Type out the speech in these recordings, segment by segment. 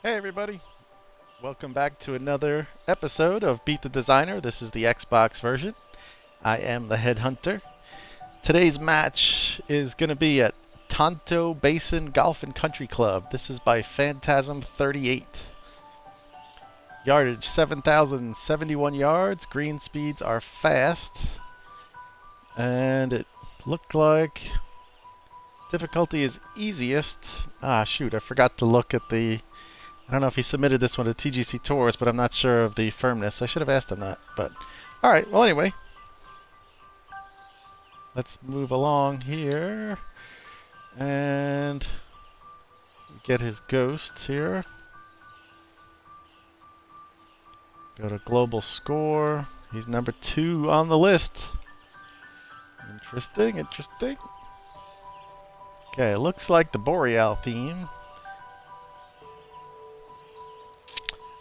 Hey everybody, welcome back to another episode of Beat the Designer. This is the Xbox version. I am the headhunter. Today's match is going to be at Tonto Basin Golf and Country Club. This is by Phantasm 38. Yardage 7,071 yards. Green speeds are fast. And it looked like difficulty is easiest. Ah, shoot, I forgot to look at the... I don't know if he submitted this one to TGC Tours, but I'm not sure of the firmness. I should have asked him that, but... Alright, well anyway. Let's move along here. And... get his ghosts here. Go to global score. He's number 2 on the list. Interesting, interesting. Okay, it looks like the Boreal theme.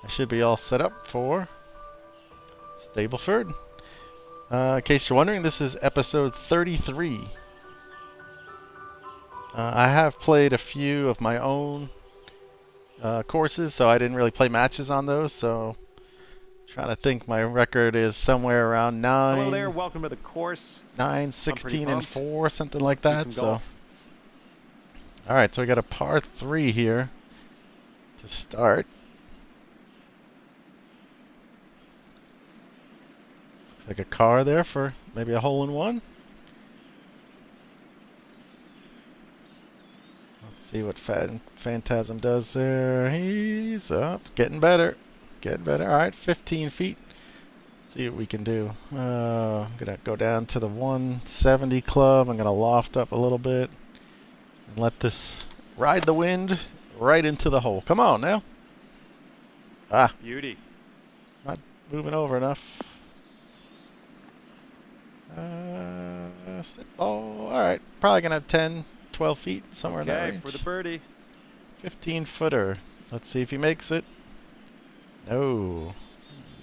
I should be all set up for Stableford. In case you're wondering, this is episode 33. I have played a few of my own courses, so I didn't really play matches on those, so trying to think, my record is somewhere around 9. Hello there, welcome to the course. 9, 16, and 4, something like Let's that. do some golf. Alright, so we got a par 3 here to start. Looks like a car there for maybe a hole-in-one. Let's see what Phantasm does there. He's up, getting better. Getting better. Alright, 15 feet. Let's see what we can do. I'm going to go down to the 170 club. I'm going to loft up a little bit. And let this ride the wind right into the hole. Come on now. Ah. Beauty. Not moving over enough. Oh, alright. Probably going to have 10, 12 feet, somewhere in that range. For the birdie. 15-footer. Let's see if he makes it. No.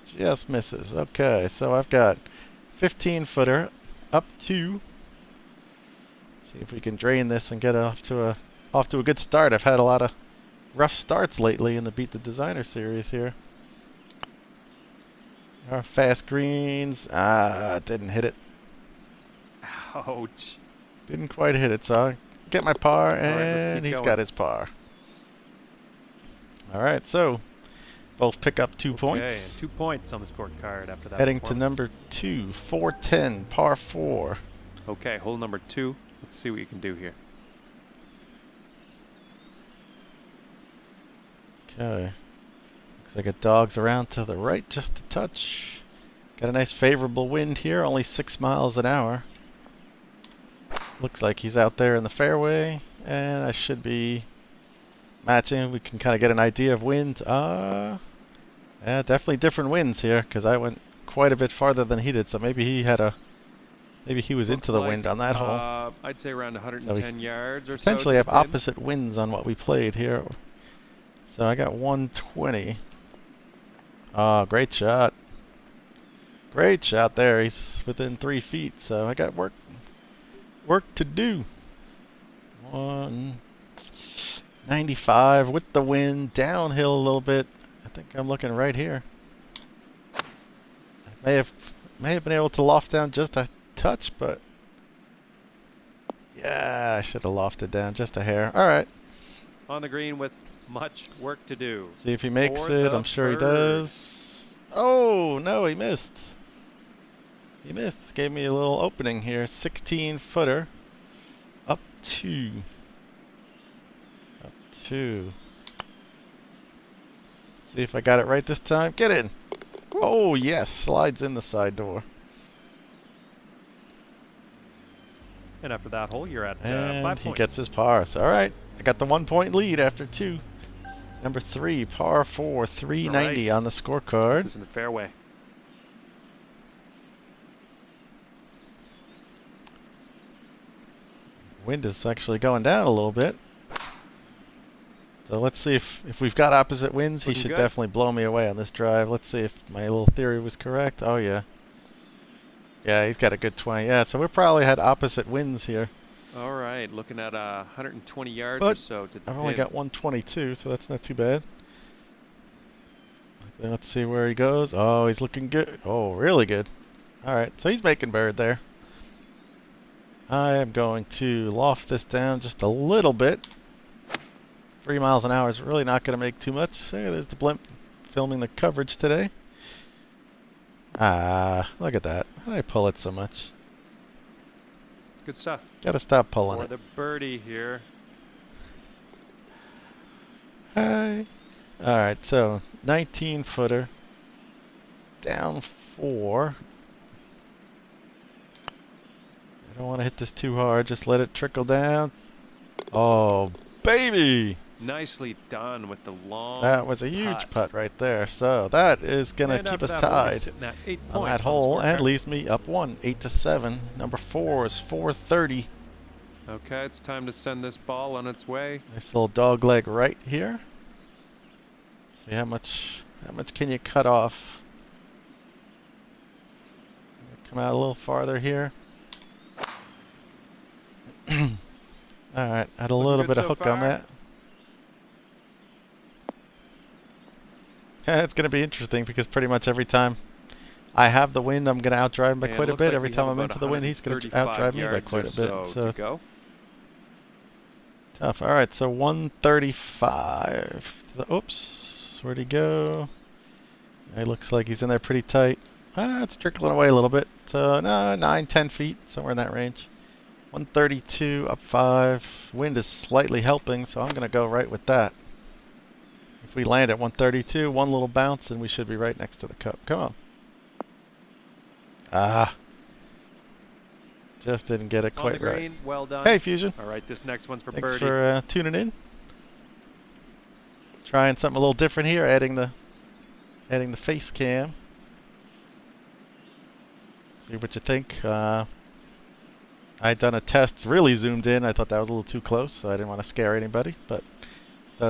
Just misses. Okay, so I've got 15-footer up 2. See if we can drain this and get off to a good start. I've had a lot of rough starts lately in the Beat the Designer series here. Our fast greens. Ah, didn't hit it. Ouch. Didn't quite hit it, so I get my par, All right, let's and keep he's going. got his par. Alright, so both pick up 2 points. Okay, and 2 points on the scorecard after that. Heading to performance. number 2, 410, par 4. Okay, hole number 2. Let's see what you can do here. Okay. Looks like it dogs around to the right just a touch. Got a nice favorable wind here, only 6 miles an hour. Looks like he's out there in the fairway, and I should be matching. We can kind of get an idea of wind. Yeah, definitely different winds here, because I went quite a bit farther than he did, so maybe he had a... Maybe he was into the wind on that hole. I'd say around 110 yards or so. Potentially have to the pin. opposite winds on what we played here. So I got 120. Oh, great shot. Great shot there. He's within 3 feet, so I got work to do. 195 with the wind, downhill a little bit. I think I'm looking right here. I may have been able to loft down just a touch, but yeah, I should have lofted down just a hair. All right. On the green with much work to do. See if he makes For it. the I'm sure he bird. does. Oh, no, he missed. He missed. Gave me a little opening here. 16-footer. Up 2. Up 2. See if I got it right this time. Get in. Oh, yes. Slides in the side door. And after that hole, you're at 5 And points. he gets his par. So, all right. I got the 1-point lead after 2. Number 3, par 4, 390 Right. on the scorecard. This is in the fairway. Wind is actually going down a little bit. So let's see if we've got opposite winds. He Looking should good. definitely blow me away on this drive. Let's see if my little theory was correct. Oh, yeah. Yeah, he's got a good 20. Yeah, so we probably had opposite winds here. All right, looking at 120 yards But or so to the I've only pin. got 122, so that's not too bad. Let's see where he goes. Oh, he's looking good. Oh, really good. All right, so he's making bird there. I am going to loft this down just a little bit. 3 miles an hour is really not going to make too much. Hey, there's the blimp filming the coverage today. Ah, look at that. Why did I pull it so much? Good stuff. Gotta stop pulling For it. the birdie here. Hi. Alright, so 19 footer. Down 4. I don't want to hit this too hard. Just let it trickle down. Oh, baby! Nicely done with the long That was a huge putt right there. So that is going to keep us tied on that hole and leaves me up 1, 8-7. Number 4 is 430. Okay, it's time to send this ball on its way. Nice little dog leg right here. See how much can you cut off? Come out a little farther here. Alright, had a little bit of hook on that. It's going to be interesting because pretty much every time I have the wind, I'm going to outdrive him by quite a bit. Every time I'm into the wind, he's going to outdrive me by quite a bit. So tough. All right, so 135. Oops, where'd he go? It looks like he's in there pretty tight. It's trickling away a little bit. So no, 9-10 feet, somewhere in that range. 132 up 5. Wind is slightly helping, so I'm going to go right with that. If we land at 132, one little bounce, and we should be right next to the cup. Come on. Ah. Just didn't get it quite right. Well done. Hey, Fusion. All right, this next one's for Thanks birdie. for tuning in. Trying something a little different here, adding the face cam. See what you think. I'd done a test, really zoomed in. I thought that was a little too close, so I didn't want to scare anybody. But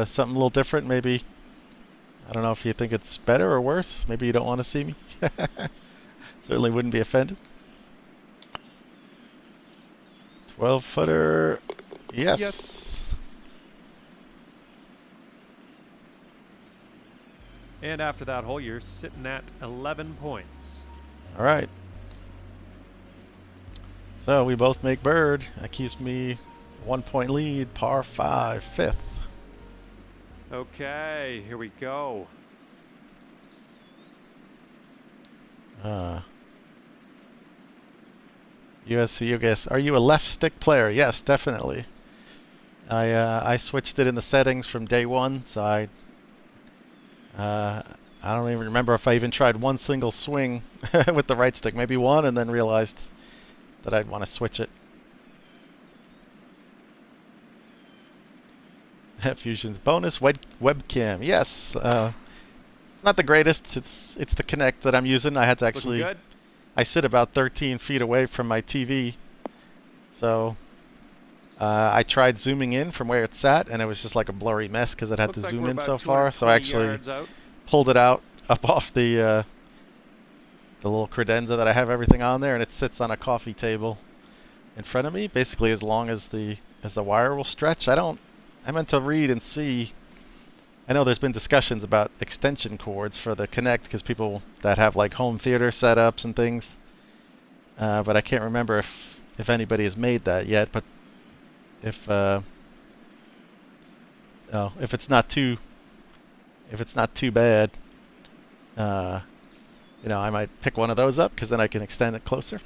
something a little different, maybe. I don't know if you think it's better or worse. Maybe you don't want to see me. Certainly wouldn't be offended. 12-footer. Yes. And after that hole, you're sitting at 11 points. All right. So we both make bird. That keeps me 1 point lead, par 5, 5th. Okay, here we go. USC, you guess. Are you a left stick player? Yes, definitely. I switched it in the settings from day one, so I don't even remember if I even tried one single swing with the right stick. Maybe one, and then realized that I'd want to switch it. Fusion's bonus webcam. Yes. Not the greatest. It's the Connect that I'm using. I had to actually. I sit about 13 feet away from my TV, so I tried zooming in from where it sat, and it was just like a blurry mess because it had to zoom in so far. So I actually pulled it out up off the little credenza that I have everything on there, and it sits on a coffee table in front of me, basically as long as the wire will stretch. I meant to read and see. I know there's been discussions about extension cords for the Connect because people that have like home theater setups and things, but I can't remember if anybody has made that yet. But if it's not too bad, I might pick one of those up because then I can extend it closer.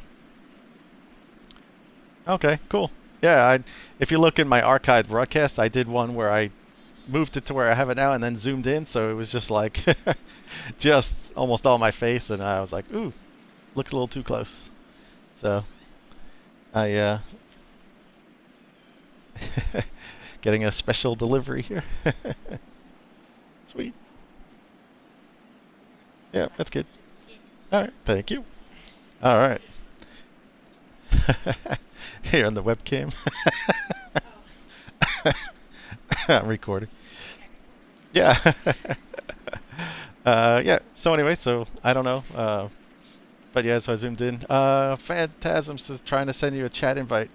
Okay, cool. Yeah, if you look in my archived broadcast, I did one where I moved it to where I have it now and then zoomed in, so it was just like just almost all my face, and I was like, ooh, looks a little too close. So I getting a special delivery here. Sweet. Yeah, that's good. All right, thank you. All right. Here on the webcam. I'm recording. Yeah. Yeah. So anyway, I don't know. But yeah, so I zoomed in. Phantasm says trying to send you a chat invite.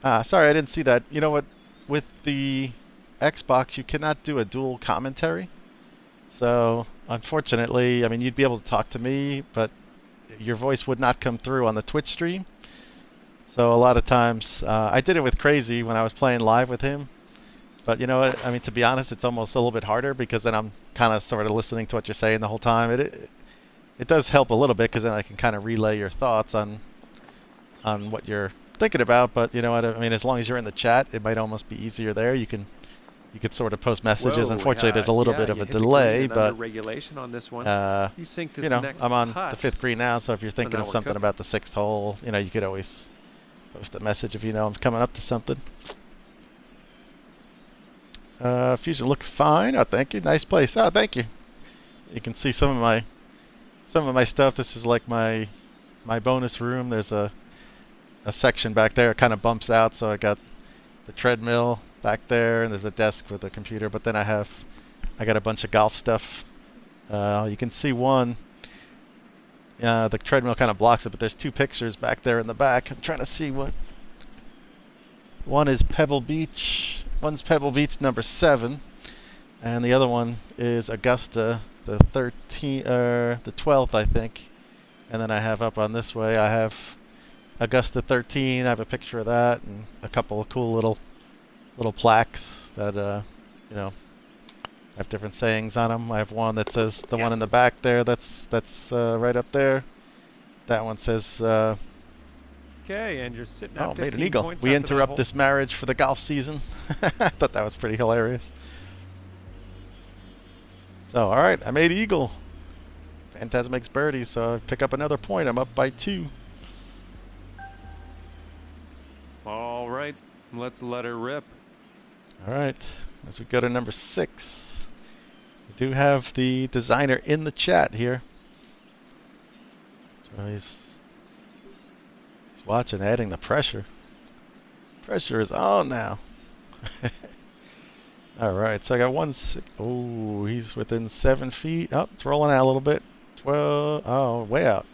Sorry, I didn't see that. You know what? With the Xbox, you cannot do a dual commentary. So unfortunately, I mean, you'd be able to talk to me, but your voice would not come through on the Twitch stream. So a lot of times, I did it with Crazy when I was playing live with him. But you know what? I mean, to be honest, it's almost a little bit harder because then I'm kind of sort of listening to what you're saying the whole time. It does help a little bit because then I can kind of relay your thoughts on what you're thinking about. But you know what? I mean, as long as you're in the chat, it might almost be easier there. You could sort of post messages. Whoa, Unfortunately, there's a little yeah, bit of you a hit the green delay, and but under regulation on this one. You sink this you know, next I'm on putt, the 5th green now, so if you're thinking now of we're something cooking. about the 6th hole, you know, you could always post a message if you know I'm coming up to something. Fusion looks fine. Oh, thank you. Nice place. Oh, thank you. You can see some of my stuff. This is like my bonus room. There's a section back there. It kind of bumps out, so I got the treadmill back there, and there's a desk with a computer. But then I got a bunch of golf stuff. You can see one. The treadmill kind of blocks it, but there's 2 pictures back there in the back. I'm trying to see what. One is Pebble Beach. One's Pebble Beach number 7, and the other one is Augusta, the 12th, I think. And then I have up on this way, I have Augusta 13. I have a picture of that and a couple of cool little plaques that you know, have different sayings on them. I have one that says the one in the back there. That's right up there. That one says. Okay, and you're sitting at Oh, 15 made an eagle. points We after that interrupt hole. this marriage for the golf season. I thought that was pretty hilarious. So, all right, I made eagle. Phantasm makes birdie, so I pick up another point. I'm up by 2. All right, let's let her rip. All right, as we go to number 6, we do have the designer in the chat here. So he's watching, adding the pressure. Pressure is on now. All right, so I got 1. Oh, he's within 7 feet. Oh, it's rolling out a little bit. 12. Oh, way out.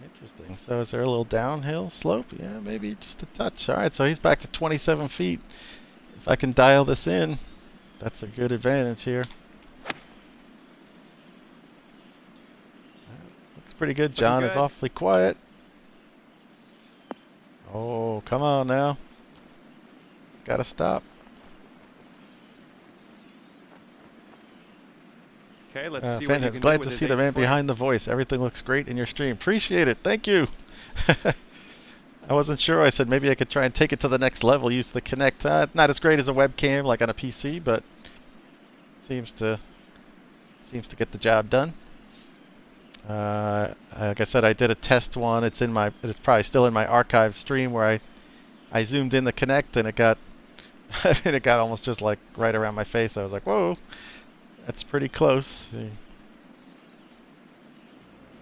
Interesting. So is there a little downhill slope? Yeah, maybe just a touch. All right, so he's back to 27 feet. If I can dial this in, that's a good advantage here. Looks pretty good. John is awfully quiet. Oh, come on now. Gotta stop. Okay, let's see what you can glad do with to his see the man 8-footer. behind the voice. Everything looks great in your stream. Appreciate it. Thank you. I wasn't sure. I said maybe I could try and take it to the next level. Use the Kinect. Not as great as a webcam like on a PC, but seems to get the job done. Like I said, I did a test one. It's it's probably still in my archive stream where I zoomed in the Kinect and it got it got almost just like right around my face. I was like, whoa, that's pretty close.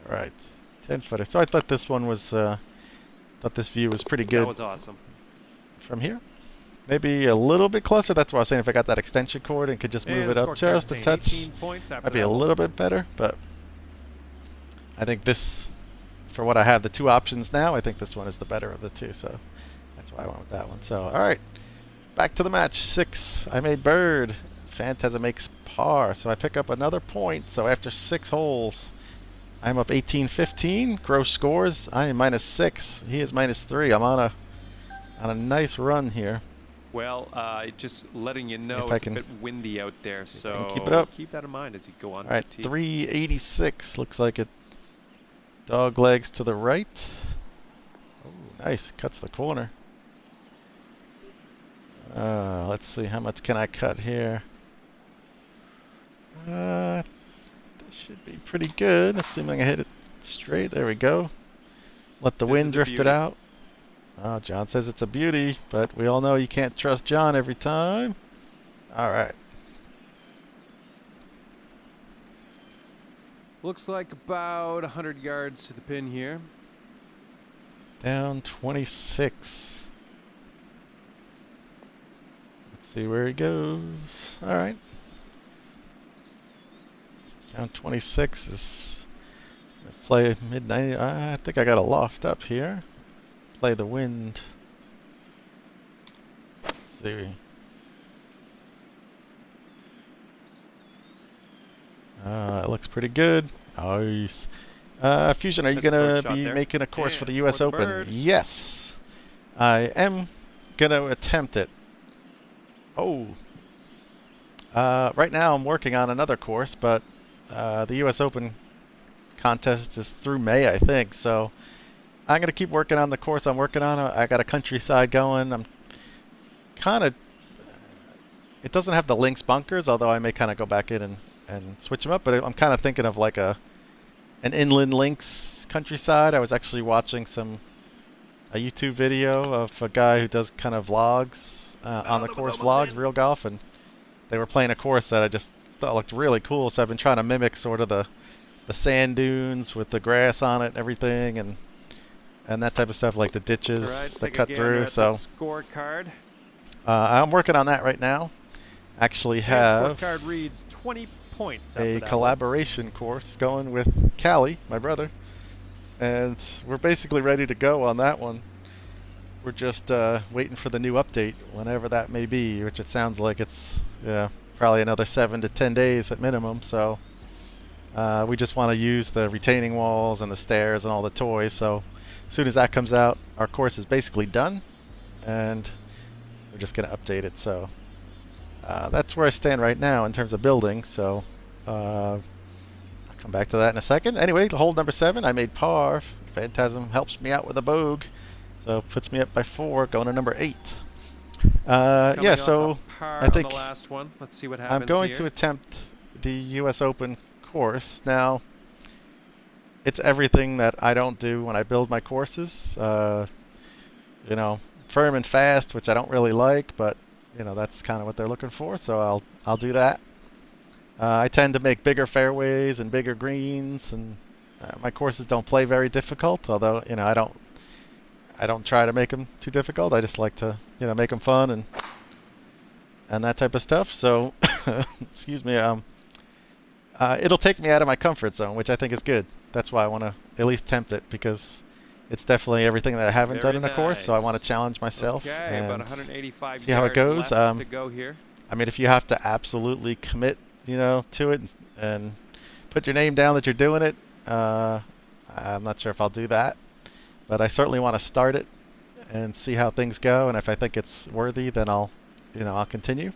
All right, 10-footer. So I thought this one was thought this view was pretty good. That was awesome. From here. Maybe a little bit closer. That's why I was saying if I got that extension cord and could just move it up just a touch, might be a little bit better. But I think this, for what I have, the 2 options now, I think this one is the better of the 2. So that's why I went with that one. So, all right. Back to the match. 6. I made bird. Phantasm makes par. So I pick up another point. So after 6 holes, I'm up 18-15. Gross scores. I am -6. He is -3. I'm on a nice run here. Well, just letting you know it's a bit windy out there, so keep it up. Keep that in mind as you go on. All right, 386. Looks like it. Dog legs to the right. Oh, nice. Cuts the corner. Let's see. How much can I cut here? This should be pretty good. Assuming I hit it straight. There we go. Let the wind drift it out. Oh, John says it's a beauty, but we all know you can't trust John every time. All right. Looks like about 100 yards to the pin here. Down 26. Let's see where he goes. All right. Down 26 is play midnight. I think I got a loft up here. Play the wind. Let's see. It looks pretty good. Nice. Fusion, are you Nice going approach to shot be there. making a course for the And U.S. for the Open? bird. Yes. I am going to attempt it. Oh. Right now I'm working on another course, but the U.S. Open contest is through May, I think. So I'm going to keep working on the course I'm working on. I got a countryside going. I'm kind of... It doesn't have the links bunkers, although I may kind of go back in and switch them up. But I'm kind of thinking of like an inland links countryside. I was actually watching a YouTube video of a guy who does kind of vlogs, on the course vlogs, real golf, and they were playing a course that I just thought looked really cool. So I've been trying to mimic sort of the sand dunes with the grass on it and everything, and that type of stuff, like the ditches that cut through. So scorecard. I'm working on that right now. Actually have Scorecard reads 20 points. a collaboration course going with Callie, my brother, and we're basically ready to go on that one. We're just waiting for the new update, whenever that may be, which it sounds like it's probably another 7 to 10 days at minimum. So we just want to use the retaining walls and the stairs and all the toys. So as soon as that comes out, our course is basically done, and we're just going to update it. So that's where I stand right now in terms of building. So I'll come back to that in a second. Anyway, hole number 7, I made par. Phantasm helps me out with a bogue, so puts me up by 4, going to number 8. Yeah, so I think the last one. Let's see what happens. I'm going to attempt the U.S. Open course. Now, it's everything that I don't do when I build my courses. You know, firm and fast, which I don't really like, but you know, that's kind of what they're looking for, so I'll do that. I tend to make bigger fairways and bigger greens, and my courses don't play very difficult, although, you know, I don't try to make them too difficult. I just like to, you know, make them fun and that type of stuff. So, excuse me, it'll take me out of my comfort zone, which I think is good. That's why I want to at least tempt it, because it's definitely everything that I haven't done in a course, so I want to challenge myself and about 185 see how it goes. left to go here. I mean, if you have to absolutely commit, you know, to it and put your name down that you're doing it, I'm not sure if I'll do that, but I certainly want to start it and see how things go, and if I think it's worthy, then I'll continue.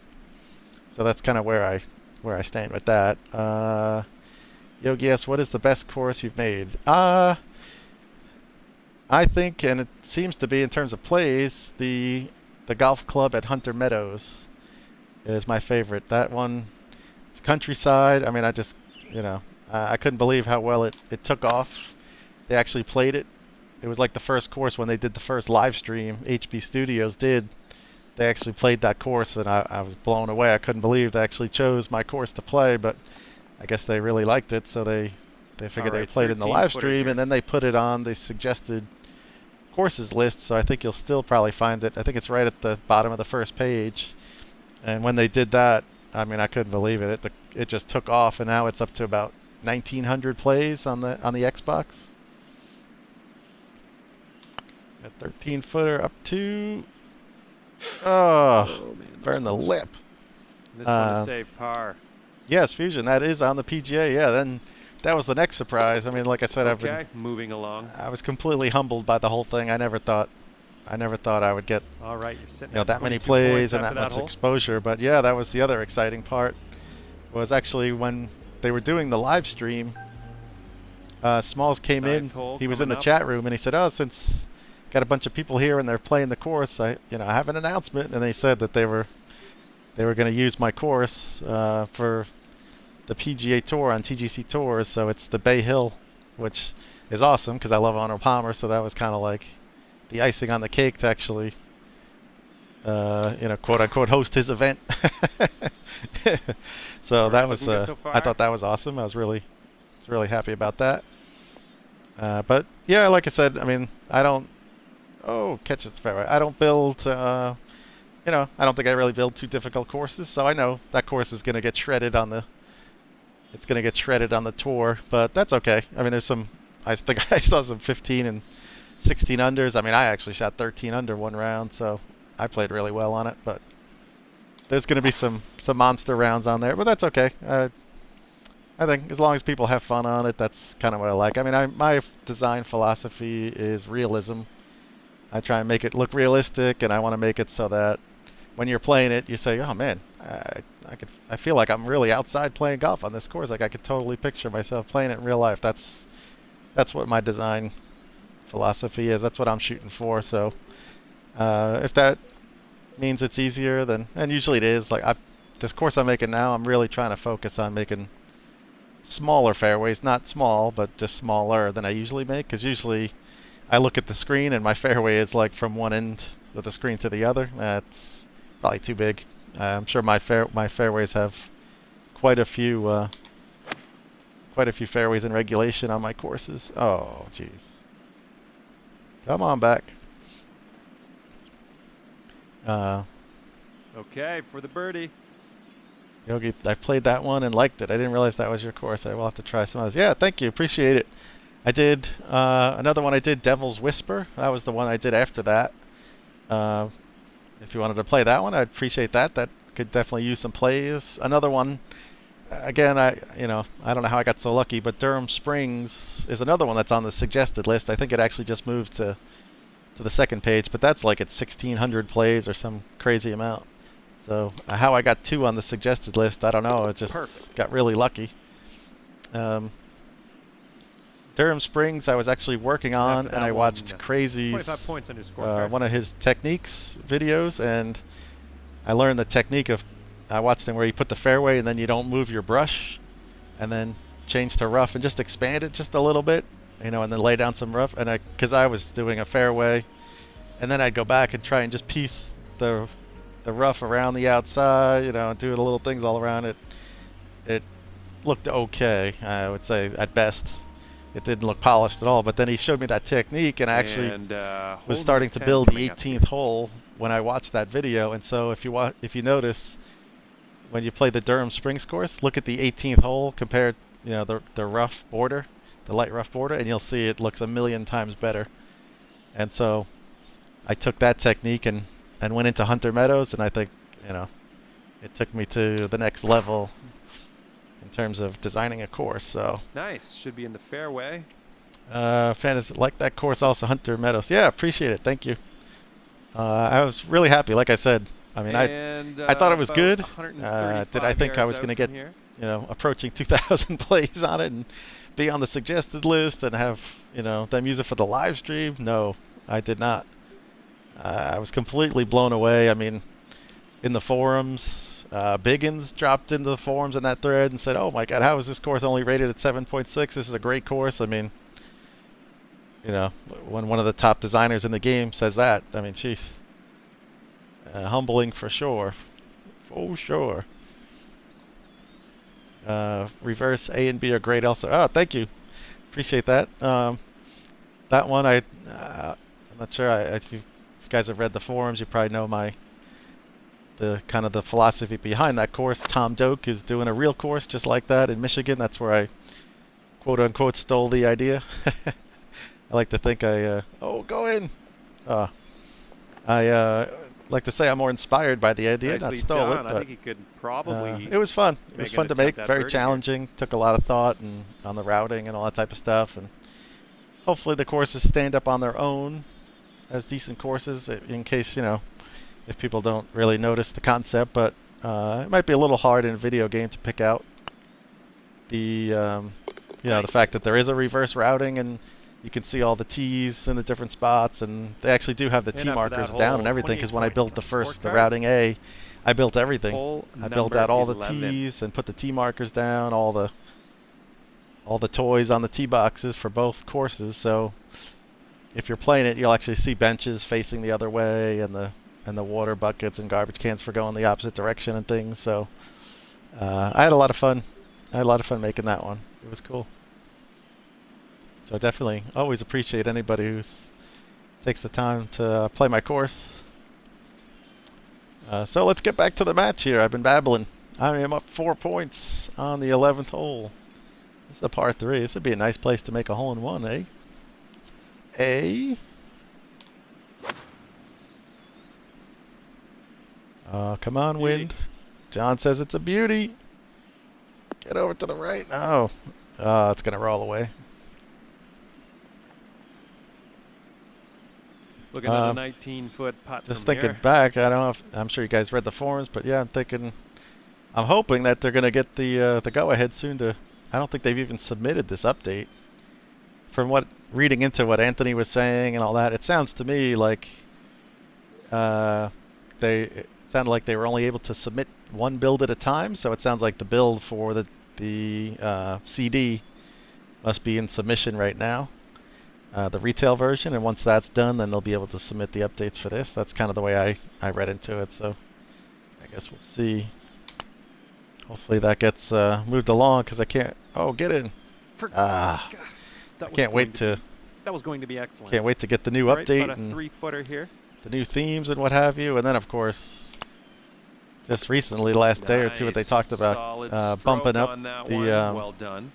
So that's kind of where I stand with that. Yogi asks, what is the best course you've made? I think, and it seems to be in terms of plays, the golf club at Hunter Meadows is my favorite. That one, it's countryside. I mean, I just, you know, I couldn't believe how well it took off. They actually played it. It was like the first course when they did the first live stream, HB Studios did. They actually played that course, and I was blown away. I couldn't believe they actually chose my course to play, but I guess they really liked it, so they figured they would play it in the live stream, and then they put it on the suggested courses list, so I think you'll still probably find it. I think it's right at the bottom of the first page. And when they did that, I mean, I couldn't believe it. It just took off, and now it's up to about 1,900 plays on the Xbox. A 13-footer up to... Oh, man, burn the lip. This one is saved par. Yes, Fusion, that is on the PGA. Yeah, then that was the next surprise. I mean, like I said, moving along. I was completely humbled by the whole thing. I never thought I would get all right, you're sitting, you know, that many plays and that much exposure. But yeah, that was the other exciting part. Was actually when they were doing the live stream. Smalls came in. He was in the chat room, and he said, "Oh, since got a bunch of people here and they're playing the course, I have an announcement." And they said that they were going to use my course for the PGA Tour on TGC Tours. So it's the Bay Hill, which is awesome because I love Arnold Palmer. So that was kind of like the icing on the cake to actually, quote unquote, host his event. So that was, I thought that was awesome. I was really happy about that. But yeah, like I said, I mean, I don't, catches the fairway. I don't build, I don't think I really build too difficult courses. So I know that course is going to get shredded on the, tour, but that's okay. I mean, I think I saw some 15 and 16 unders. I mean, I actually shot 13 under one round, so I played really well on it. But there's going to be some monster rounds on there, but that's okay. I I think as long as people have fun on it, that's kind of what I like. I mean, my design philosophy is realism. I try and make it look realistic, and I want to make it so that when you're playing it, you say, "Oh man, I feel like I'm really outside playing golf on this course. Like I could totally picture myself playing it in real life." That's what my design philosophy is. That's what I'm shooting for. So if that means it's easier, then and usually it is. Like this course I'm making now, I'm really trying to focus on making smaller fairways, not small, but just smaller than I usually make. Because usually I look at the screen and my fairway is like from one end of the screen to the other. That's probably too big. I'm sure my fairways have quite a few fairways in regulation on my courses. Oh, jeez. Come on back. Okay, for the birdie. Yogi, I played that one and liked it. I didn't realize that was your course. I will have to try some others. Yeah, thank you. Appreciate it. I did another one I did, Devil's Whisper. That was the one I did after that. If you wanted to play that one, I'd appreciate that. That could definitely use some plays. Another one, again, I don't know how I got so lucky, but Durham Springs is another one that's on the suggested list. I think it actually just moved to the second page, but that's like at 1,600 plays or some crazy amount. So how I got 2 on the suggested list, I don't know. It just got really lucky. Durham Springs, I was actually working on, and I watched Crazy's 25 points on your scorecard. one of his techniques videos, and I learned the technique of I watched him where you put the fairway and then you don't move your brush, and then change to rough and just expand it just a little bit, and then lay down some rough. And because I was doing a fairway, and then I'd go back and try and just piece the rough around the outside, do the little things all around it. It looked okay, I would say, at best. It didn't look polished at all, but then he showed me that technique, and I actually was starting to build the 18th hole when I watched that video. And so if you notice, when you play the Durham Springs course, look at the 18th hole compared, the rough border, the light rough border, and you'll see it looks a million times better. And so I took that technique and went into Hunter Meadows, and I think, it took me to the next level in terms of designing a course. So nice. Should be in the fairway. Fans like that course also, Hunter Meadows. Yeah, appreciate it. Thank you. I was really happy. Like I said, I mean, I thought it was good. Did I think I was going to get, approaching 2,000 plays on it and be on the suggested list and have, them use it for the live stream? No, I did not. I was completely blown away. I mean, in the forums, Biggins dropped into the forums in that thread and said, "Oh my God, how is this course only rated at 7.6? This is a great course." I mean, when one of the top designers in the game says that, I mean, jeez, humbling for sure, for sure. Reverse A and B are great also. Oh, thank you, appreciate that. That one, I'm not sure. If you guys have read the forums, you probably know the kind of the philosophy behind that course. Tom Doak is doing a real course just like that in Michigan. That's where I quote unquote stole the idea. I like to think go in. I like to say I'm more inspired by the idea, not stole it. But I think you could probably. It was fun. It was fun to make. Very challenging. Took a lot of thought and on the routing and all that type of stuff. And hopefully the courses stand up on their own as decent courses, in case if people don't really notice the concept. But it might be a little hard in a video game to pick out the the fact that there is a reverse routing and you can see all the tees in the different spots, and they actually do have the tee markers down and everything. Because when I built the routing A, I built everything. I built out all the tees and put the tee markers down, all the toys on the tee boxes for both courses. So if you're playing it, you'll actually see benches facing the other way, and the water buckets and garbage cans for going the opposite direction and things. So I had a lot of fun. I had a lot of fun making that one. It was cool. So I definitely always appreciate anybody who takes the time to play my course. So let's get back to the match here. I've been babbling. I am up 4 points on the 11th hole. This is a par 3. This would be a nice place to make a hole-in-one, eh? Come on, wind. John says it's a beauty. Get over to the right. No. It's going to roll away. Looking at a 19-foot putt Just from thinking here. back, I don't know if, I'm sure you guys read the forums, but yeah, I'm hoping that they're going to get the go-ahead soon to, I don't think they've even submitted this update. From reading into what Anthony was saying and all that, it sounds to me like it sounded like they were only able to submit one build at a time, so it sounds like the build for the CD must be in submission right now, the retail version, and once that's done, then they'll be able to submit the updates for this. That's kind of the way I read into it, so I guess we'll see. Hopefully that gets moved along, because I can't... Oh, get in! I can't wait to... That was going to be excellent. Can't wait to get the new update about a 3-footer here. The new themes and what have you, and then of course, just recently, last day or two, what they talked about bumping up the well done.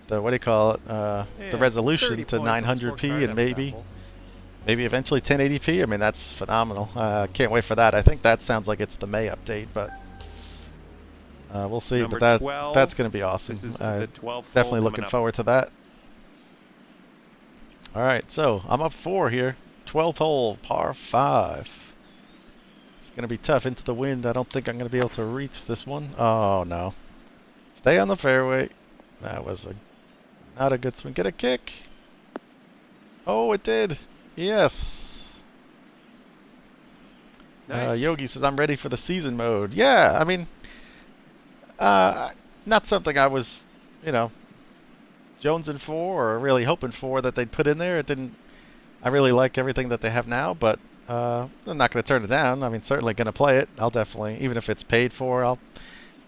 The what do you call it? The resolution to 900p and maybe eventually 1080p. I mean, that's phenomenal. Can't wait for that. I think that sounds like it's the May update, but we'll see. Number but 12. That's going to be awesome. This is the 12th Definitely looking forward to that. All right, so I'm up 4 here. 12th hole, par 5. It's going to be tough into the wind. I don't think I'm going to be able to reach this one. Oh, no. Stay on the fairway. That was not a good swing. Get a kick. Oh, it did. Yes. Nice. Yogi says, I'm ready for the season mode. Yeah, I mean, not something I was, jonesing for or really hoping for that they'd put in there. It didn't. I really like everything that they have now, but I'm not going to turn it down. I mean, certainly going to play it. I'll definitely, even if it's paid for,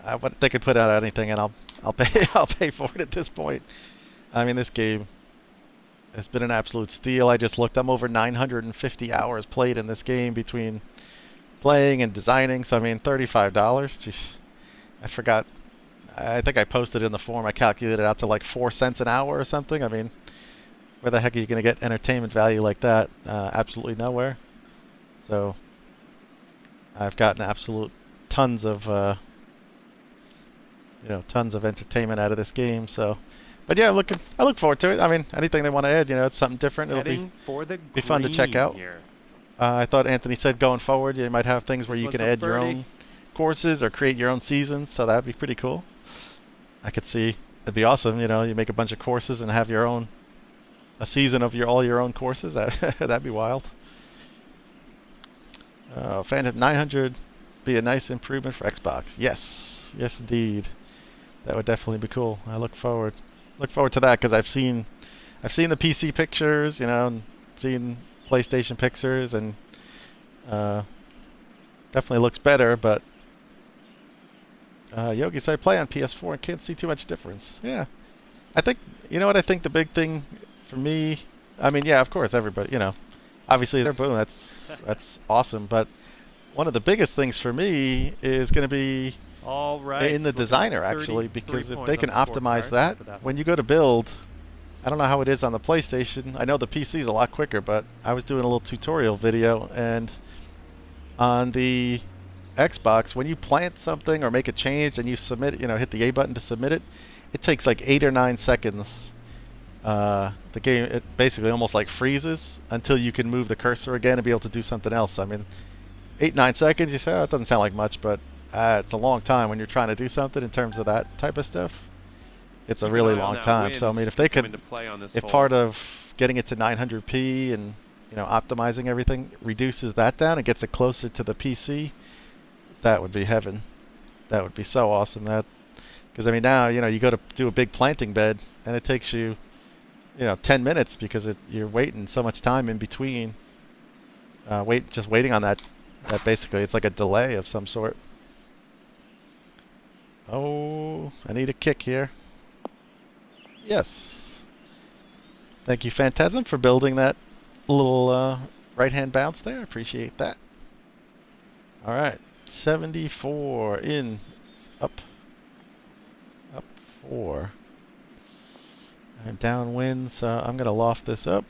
but they could put out anything, and I'll pay. I'll pay for it at this point. I mean, this game has been an absolute steal. I just looked. I'm over 950 hours played in this game between playing and designing. So I mean, $35. Jeez, I forgot. I think I posted in the forum. I calculated it out to like 4 cents an hour or something. I mean, where the heck are you going to get entertainment value like that? Absolutely nowhere. So I've gotten absolute tons of entertainment out of this game. So, but yeah, I look forward to it. I mean, anything they want to add, it's something different. It'll be fun to check out. I thought Anthony said going forward, you might have things where you can add your own courses or create your own seasons. So that'd be pretty cool. I could see it'd be awesome. You make a bunch of courses and have a season of all your own courses. That'd be wild. Phantom 900 be a nice improvement for Xbox. Yes, indeed. That would definitely be cool. I look forward to that because I've seen the PC pictures, and seen PlayStation pictures, and definitely looks better. But Yogi said I play on PS4 and can't see too much difference. Yeah, I think what I think the big thing for me. I mean, yeah, of course, everybody, obviously they're boom. That's awesome. But one of the biggest things for me is going to be in the designer, actually, because if they can optimize that, when you go to build, I don't know how it is on the PlayStation. I know the PC is a lot quicker, but I was doing a little tutorial video, and on the Xbox, when you plant something or make a change and you submit, hit the A button to submit it, it takes like 8 or 9 seconds. The game, it basically almost like freezes until you can move the cursor again and be able to do something else. I mean, 8-9 seconds, you say, oh, it doesn't sound like much, but it's a long time when you're trying to do something in terms of that type of stuff. It's a really long time. So I mean, if they could, if part of getting it to 900p and optimizing everything reduces that down and gets it closer to the PC, that would be heaven. That would be so awesome. Because I mean, now you go to do a big planting bed and it takes you 10 minutes because you're waiting so much time in between. Just waiting on that basically it's like a delay of some sort. Oh, I need a kick here. Yes. Thank you, Phantasm, for building that little right-hand bounce there. I appreciate that. All right, 74 in, up 4. I'm downwind, so I'm gonna loft this up.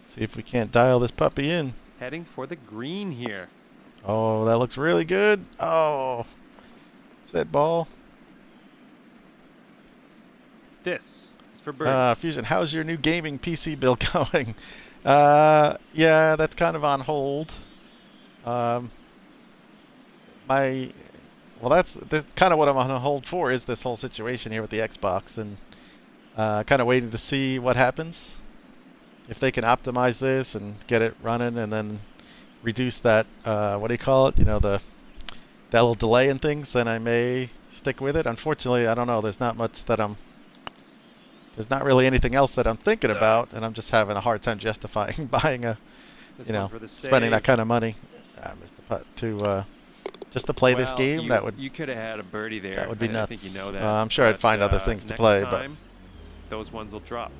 See if we can't dial this puppy in. Heading for the green here. Oh, that looks really good. Oh, set ball. This is for birdie. Fusion, how's your new gaming PC build going? Yeah, that's kind of on hold. Um, well, that's kind of what I'm on hold for, is this whole situation here with the Xbox, and kind of waiting to see what happens. If they can optimize this and get it running, and then reduce that, what do you call it? You know, that little delay in things, then I may stick with it. Unfortunately, I don't know. There's not really anything else that I'm thinking about, and I'm just having a hard time justifying buying spending that kind of money. I missed the putt to just to play this game. You could have had a birdie there. That would be nuts. I think you know that. I'm sure I'd find other things to play, but those ones will drop.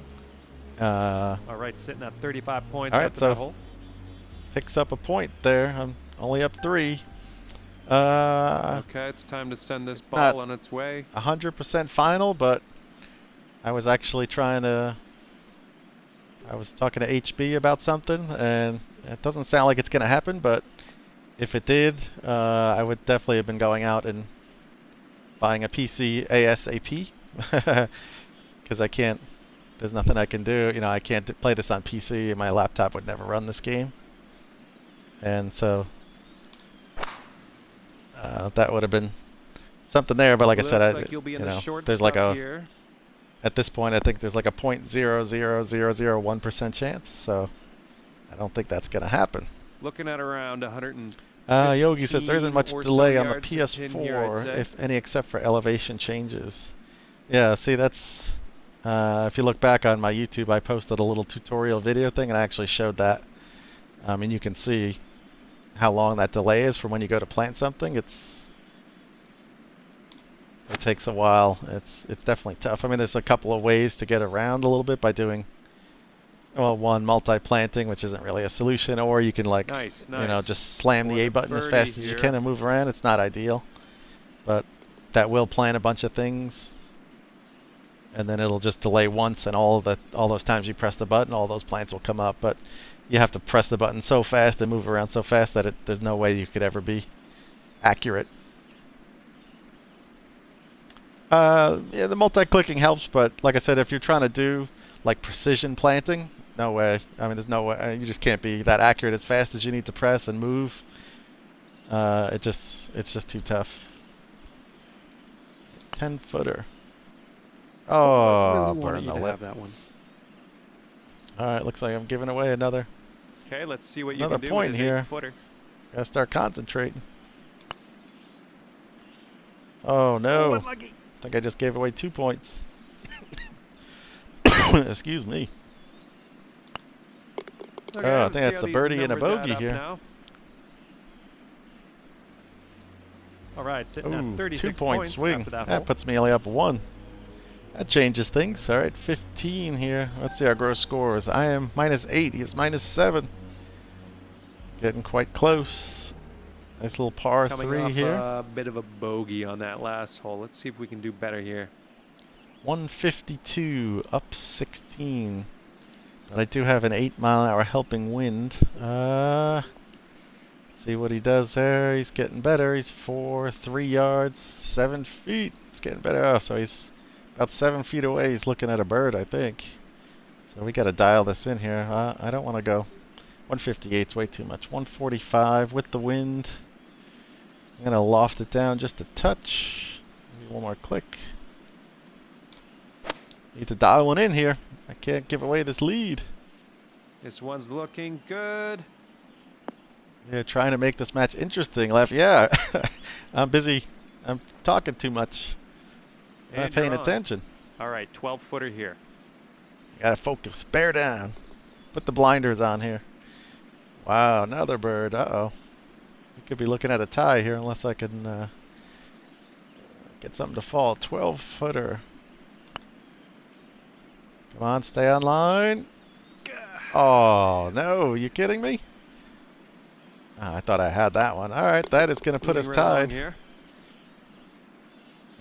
All right, sitting at 35 points. All right, so picks up a point there. I'm only up 3. Okay, it's time to send this ball on its way. 100% final, but I was actually I was talking to HB about something, and it doesn't sound like it's going to happen, but if it did, I would definitely have been going out and buying a PC ASAP, because there's nothing I can do. You know, I can't play this on PC, and my laptop would never run this game. And so that would have been something there, but like I said, there's like at this point, I think there's like a 0.00001% chance, so I don't think that's going to happen. Looking at around 100. Yogi says there isn't much delay on the PS4, if any, except for elevation changes. Yeah, see, that's if you look back on my YouTube, I posted a little tutorial video thing, and I actually showed that. And you can see how long that delay is from when you go to plant something. It takes a while. It's definitely tough. I mean, there's a couple of ways to get around a little bit by doing, well, one, multi-planting, which isn't really a solution, or you can just slam the A button as fast as you can and move around. It's not ideal, but that will plant a bunch of things, and then it'll just delay once, and all those times you press the button, all those plants will come up. But you have to press the button so fast and move around so fast that there's no way you could ever be accurate. Yeah, the multi-clicking helps, but like I said, if you're trying to do like precision planting, no way. I mean, there's no way. You just can't be that accurate as fast as you need to press and move. It's just too tough. 10-footer. Oh, really burn the lip. That one. All right, looks like I'm giving away another. Okay, let's see what you another can do point with here. 8-footer. Gotta start concentrating. Oh no! I think I just gave away 2 points. Excuse me. Okay, I think that's a birdie and a bogey here. Now. All right, sitting at 36 2-point swing. After that That puts me only up 1. That changes things. All right, 15 here. Let's see our gross scores. I am -8. He is -7. Getting quite close. Nice little par Coming 3 off here. A bit of a bogey on that last hole. Let's see if we can do better here. 152, up 16. But I do have an 8-mile-an-hour helping wind. Let's see what he does there. He's getting better. He's 3 yards, 7 feet. It's getting better. Oh, so he's about 7 feet away. He's looking at a bird, I think. So we got to dial this in here. I don't want to go. 158's way too much. 145 with the wind. I'm going to loft it down just a touch. Maybe one more click. Need to dial one in here. I can't give away this lead. This one's looking good. Yeah, trying to make this match interesting. Left, yeah. I'm busy. I'm talking too much. I'm not paying attention. All right, 12-footer here. Gotta focus. Bear down. Put the blinders on here. Wow, another bird. Uh-oh. We could be looking at a tie here unless I can get something to fall. 12-footer. Come on, stay on line. Oh, no. You kidding me? Oh, I thought I had that one. All right, that is going to put us tied. Here.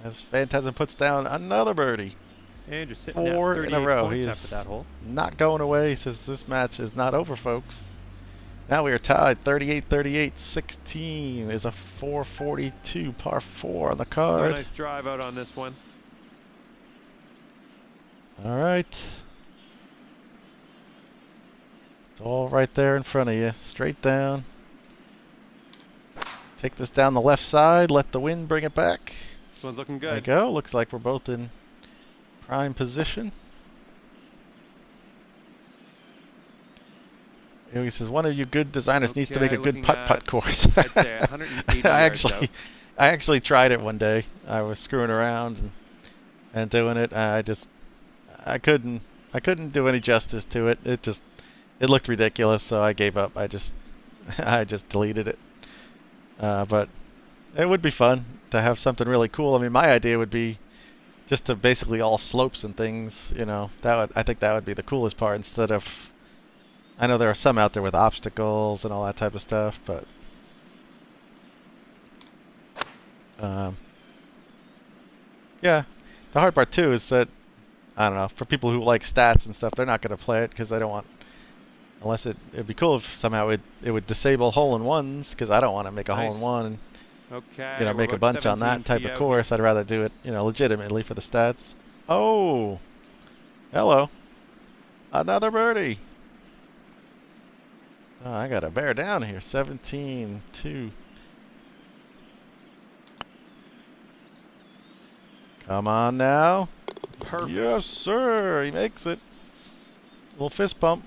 As Phantasm puts down another birdie. And you're sitting 4 at in a row. points He after that hole. not going away. He says this match is not over, folks. Now we are tied 38-38. 16 is a 442 par 4 on the card. So a nice drive out on this one. All right. It's all right there in front of you. Straight down. Take this down the left side. Let the wind bring it back. This one's looking good. There you go. Looks like we're both in prime position. He says one of you good designers needs to make a good putt-putt course. I'd say 180 yards out. I actually tried it one day. I was screwing around and doing it. I couldn't do any justice to it. It looked ridiculous, so I gave up. I just deleted it. But it would be fun to have something really cool. I mean, my idea would be just to basically all slopes and things. You know, I think that would be the coolest part instead of. I know there are some out there with obstacles and all that type of stuff, but yeah, the hard part too is that I don't know, for people who like stats and stuff, they're not going to play it because they don't want, unless it'd be cool if somehow it would disable hole-in-ones, because I don't want to make a hole-in-one and okay, make a bunch on that type of course. I'd rather do it, legitimately for the stats. Oh, hello, another birdie. Oh, I got to bear down here. 17-2. Come on now. Perfect. Yes, sir. He makes it. Little fist pump.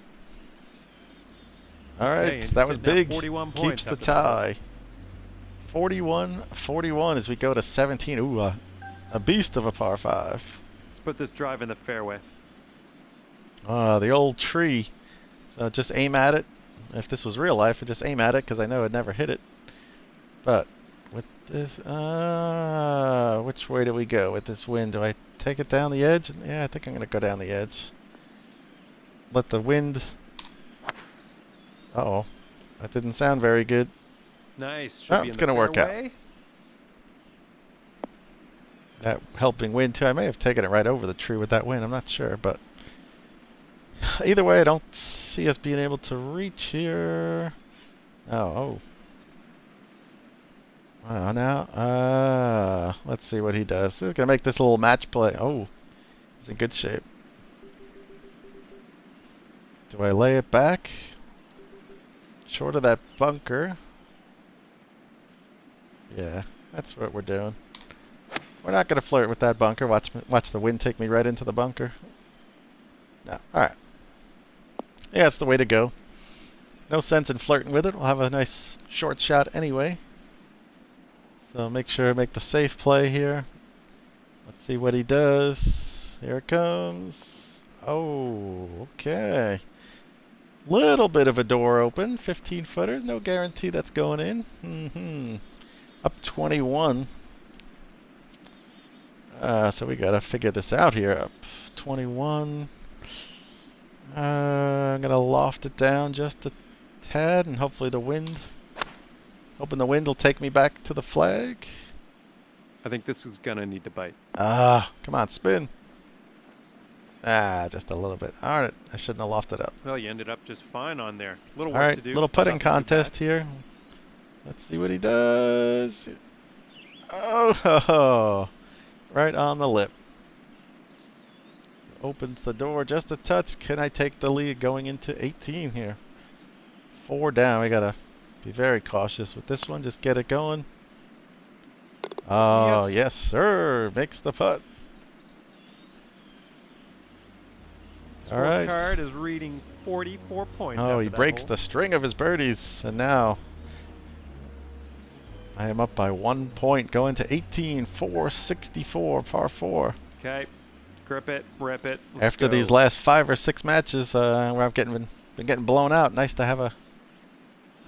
All right. Okay, that was big. 41 points. Keeps the tie. 41-41 as we go to 17. Ooh, a beast of a par 5. Let's put this drive in the fairway. The old tree. So just aim at it. If this was real life, I'd just aim at it because I know I'd never hit it. But with this, which way do we go with this wind? Do I take it down the edge? Yeah, I think I'm going to go down the edge. Let the wind... Uh-oh. That didn't sound very good. Nice. Oh, it's going to work out. That helping wind, too. I may have taken it right over the tree with that wind. I'm not sure, but... Either way, I don't see us being able to reach here. Oh. Now, let's see what he does. He's going to make this little match play. Oh, he's in good shape. Do I lay it back? Short of that bunker. Yeah, that's what we're doing. We're not going to flirt with that bunker. Watch the wind take me right into the bunker. No. All right. Yeah, that's the way to go. No sense in flirting with it. We'll have a nice short shot anyway. So make the safe play here. Let's see what he does. Here it comes. Oh, okay. Little bit of a door open. 15-footers. No guarantee that's going in. Up 21. So we got to figure this out here. Up 21. I'm going to loft it down just a tad and hopefully hoping the wind will take me back to the flag. I think this is going to need to bite. Come on, spin. Just a little bit. All right, I shouldn't have lofted up. Well, you ended up just fine on there. Little work to do. Little putting contest here. Let's see what he does. Oh, right on the lip. Opens the door just a touch. Can I take the lead going into 18 here? 4 down. We got to be very cautious with this one. Just get it going. Oh, yes sir. Makes the putt. All right. Scorecard is reading 44 points. Oh, he breaks the string of his birdies. And now I am up by 1 point going to 18. 464 par 4. Okay. Grip it, rip it. After these last 5 or 6 matches where I've been getting blown out, nice to have a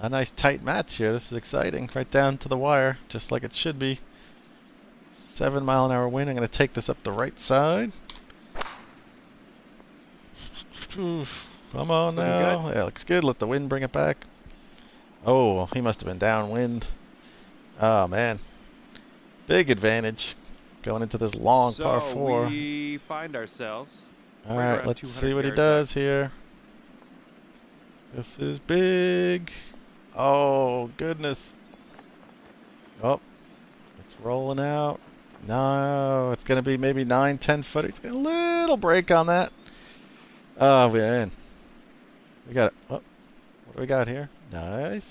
nice tight match here. This is exciting. Right down to the wire, just like it should be. 7-mile-an-hour wind. I'm going to take this up the right side. Come on now. Good. Yeah, looks good. Let the wind bring it back. Oh, he must have been downwind. Oh, man. Big advantage. Going into this long par 4. So we find ourselves. All right, let's see what he does here. This is big. Oh, goodness. Oh, it's rolling out. No, it's going to be maybe 9, 10 foot. It's got a little break on that. Oh, man. We got it. Oh, what do we got here? Nice.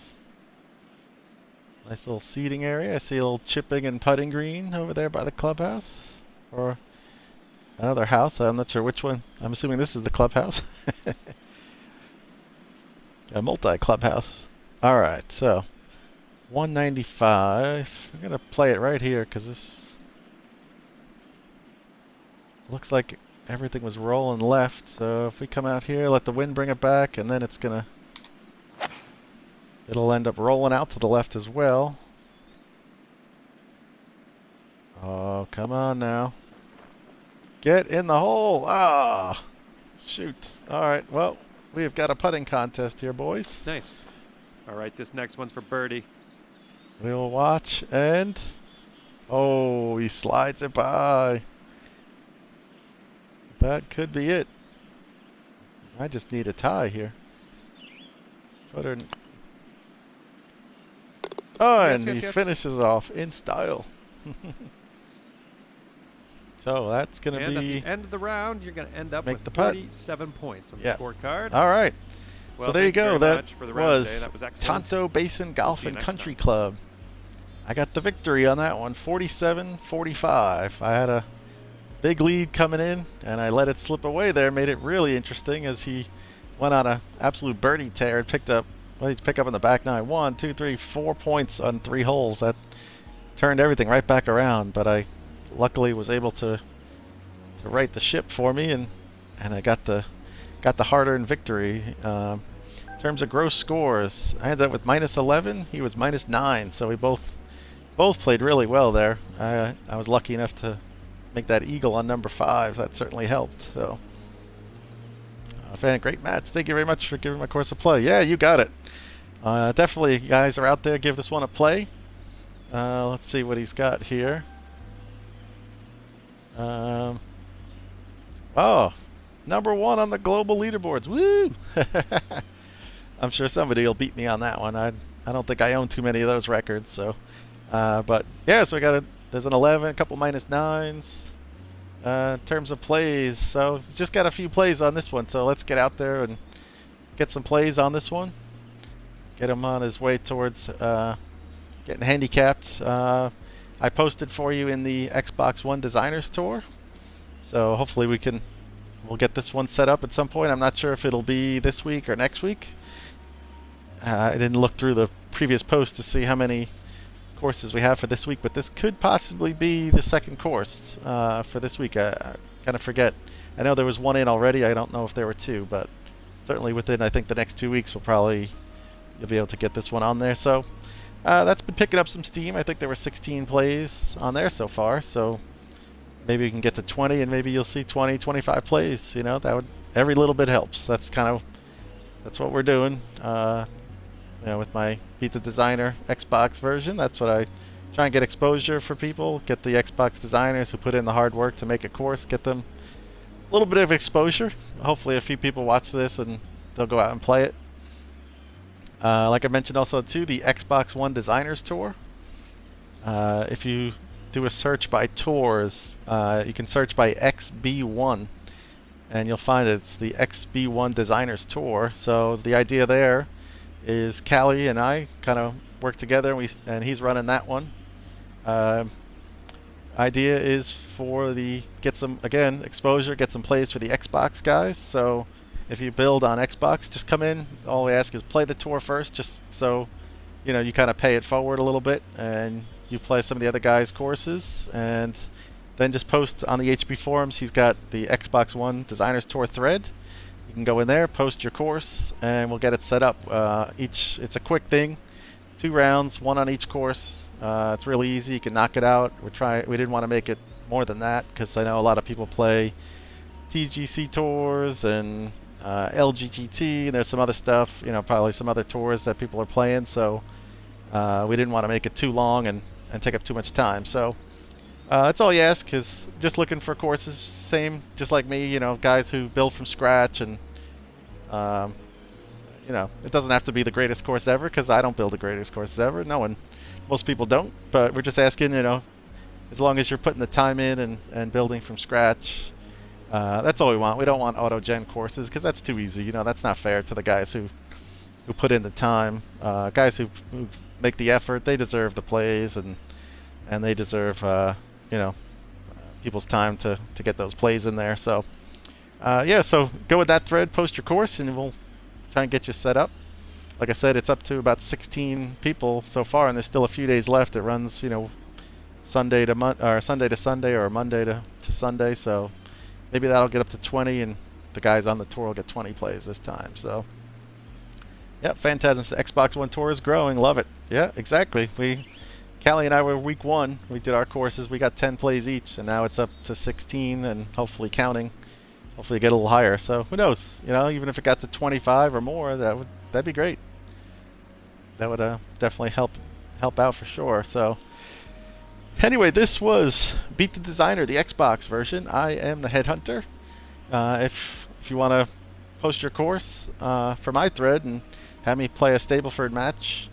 Nice little seating area. I see a little chipping and putting green over there by the clubhouse. Or another house. I'm not sure which one. I'm assuming this is the clubhouse. A multi-clubhouse. Alright, so 195. I'm going to play it right here because this looks like everything was rolling left. So if we come out here, let the wind bring it back, and then it's going to... It'll end up rolling out to the left as well. Oh, come on now. Get in the hole. Ah, shoot. Alright, well, we've got a putting contest here, boys. Nice. All right, this next one's for birdie. We'll watch, and... Oh, he slides it by. That could be it. I just need a tie here. Putter. Oh, Yes, and yes, he yes. finishes off in style. So that's going to And be... at the end of the round, you're going to end up Make with the putt. 37 points on Yeah. the scorecard. All right. Well, so there you thank you go. very That much for the round today. was That was excellent. Tonto Basin Golf see you and next Country time. Club. I got the victory on that one, 47-45. I had a big lead coming in, and I let it slip away there. Made it really interesting as he went on a absolute birdie tear and picked up, well, he'd pick up on the back nine. 1, 2, 3, 4 points on 3 holes. That turned everything right back around, but I luckily was able to right the ship for me, and I got the hard-earned victory. In terms of gross scores, I ended up with -11. He was -9, so we both played really well there. I was lucky enough to make that eagle on number 5. That certainly helped. So, great match. Thank you very much for giving my course a play. Yeah, you got it. Definitely, you guys are out there, give this one a play. Let's see what he's got here. Oh, number 1 on the global leaderboards. Woo! I'm sure somebody will beat me on that one. I don't think I own too many of those records. So, but yeah, so there's an 11, a couple -9s. In terms of plays, so he's just got a few plays on this one. So let's get out there and get some plays on this one. Get him on his way towards getting handicapped. I posted for you in the Xbox One Designers Tour. So hopefully we'll get this one set up at some point. I'm not sure if it'll be this week or next week. I didn't look through the previous post to see how many courses we have for this week, but this could possibly be the second course for this week. I kind of forget. I know there was one in already. I don't know if there were 2, but certainly within, I think, the next 2 weeks, you'll be able to get this one on there. So that's been picking up some steam. I think there were 16 plays on there so far. So maybe we can get to 20, and maybe you'll see 20, 25 plays. You know, every little bit helps. That's what we're doing. With my Beat the Designer Xbox version, that's what I try and get exposure for people. Get the Xbox designers who put in the hard work to make a course. Get them a little bit of exposure. Hopefully, a few people watch this and they'll go out and play it. Like I mentioned also too, the Xbox One Designers Tour. If you do a search by tours, you can search by XB1, and you'll find it's the XB1 Designers Tour. So the idea there is Callie and I kind of work together, and he's running that one. Idea is get some exposure, get some plays for the Xbox guys. So if you build on Xbox, just come in. All we ask is play the tour first, just so you kind of pay it forward a little bit, and you play some of the other guys' courses, and then just post on the HB forums. He's got the Xbox One Designers Tour thread. You can go in there, post your course, and we'll get it set up. It's a quick thing, 2 rounds, 1 on each course. It's really easy. You can knock it out. We didn't want to make it more than that because I know a lot of people play TGC tours and LGGT, and there's some other stuff. Probably some other tours that people are playing. So we didn't want to make it too long and take up too much time. So that's all you ask, is just looking for courses, same, just like me, guys who build from scratch and, you know, it doesn't have to be the greatest course ever, because I don't build the greatest courses ever. No one, most people don't. But we're just asking, you know, as long as you're putting the time in and building from scratch, that's all we want. We don't want auto-gen courses, because that's too easy. You know, that's not fair to the guys who put in the time. Guys who make the effort, they deserve the plays, and they deserve, you know, people's time to get those plays in there. So, yeah, so go with that thread, post your course, and we'll try and get you set up. Like I said, it's up to about 16 people so far, and there's still a few days left. It runs, you know, Sunday to Sunday, or Monday to Sunday. So maybe that'll get up to 20, and the guys on the tour will get 20 plays this time. So, yeah, Phantasm's Xbox One tour is growing. Love it. Yeah, exactly. Callie and I were week 1. We did our courses. We got 10 plays each, and now it's up to 16, and hopefully counting. Hopefully get a little higher. So who knows? You know, even if it got to 25 or more, that'd be great. That would definitely help out for sure. So anyway, this was Beat the Designer, the Xbox version. I am the Headhunter. If you want to post your course for my thread and have me play a Stableford match,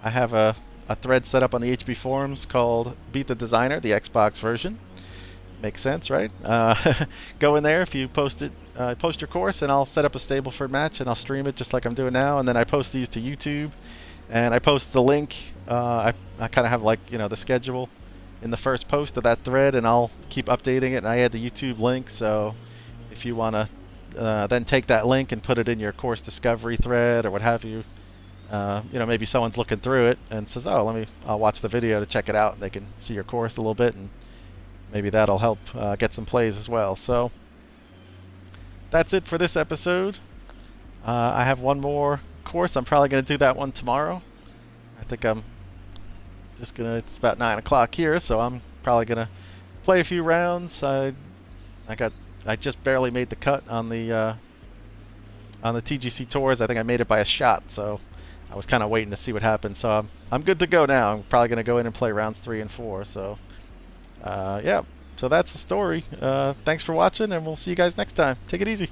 I have a thread set up on the HB forums called Beat the Designer, the Xbox version. Makes sense, right? Go in there if you post your course, and I'll set up a Stableford match, and I'll stream it just like I'm doing now, and then I post these to YouTube, and I post the link. I kind of have, like, you know, the schedule in the first post of that thread, and I'll keep updating it, and I add the YouTube link. So if you want to then take that link and put it in your course discovery thread or what have you, you know, maybe someone's looking through it and says, oh, I'll watch the video to check it out, and they can see your course a little bit, and maybe that'll help get some plays as well. So that's it for this episode. I have one more course. I'm probably going to do that one tomorrow. I think I'm just going to, it's about 9 o'clock here, so I'm probably going to play a few rounds. I just barely made the cut on the TGC tours. I think I made it by a shot, so I was kind of waiting to see what happened. So I'm good to go now. I'm probably going to go in and play rounds 3 and 4. So yeah, so that's the story. Thanks for watching, and we'll see you guys next time. Take it easy.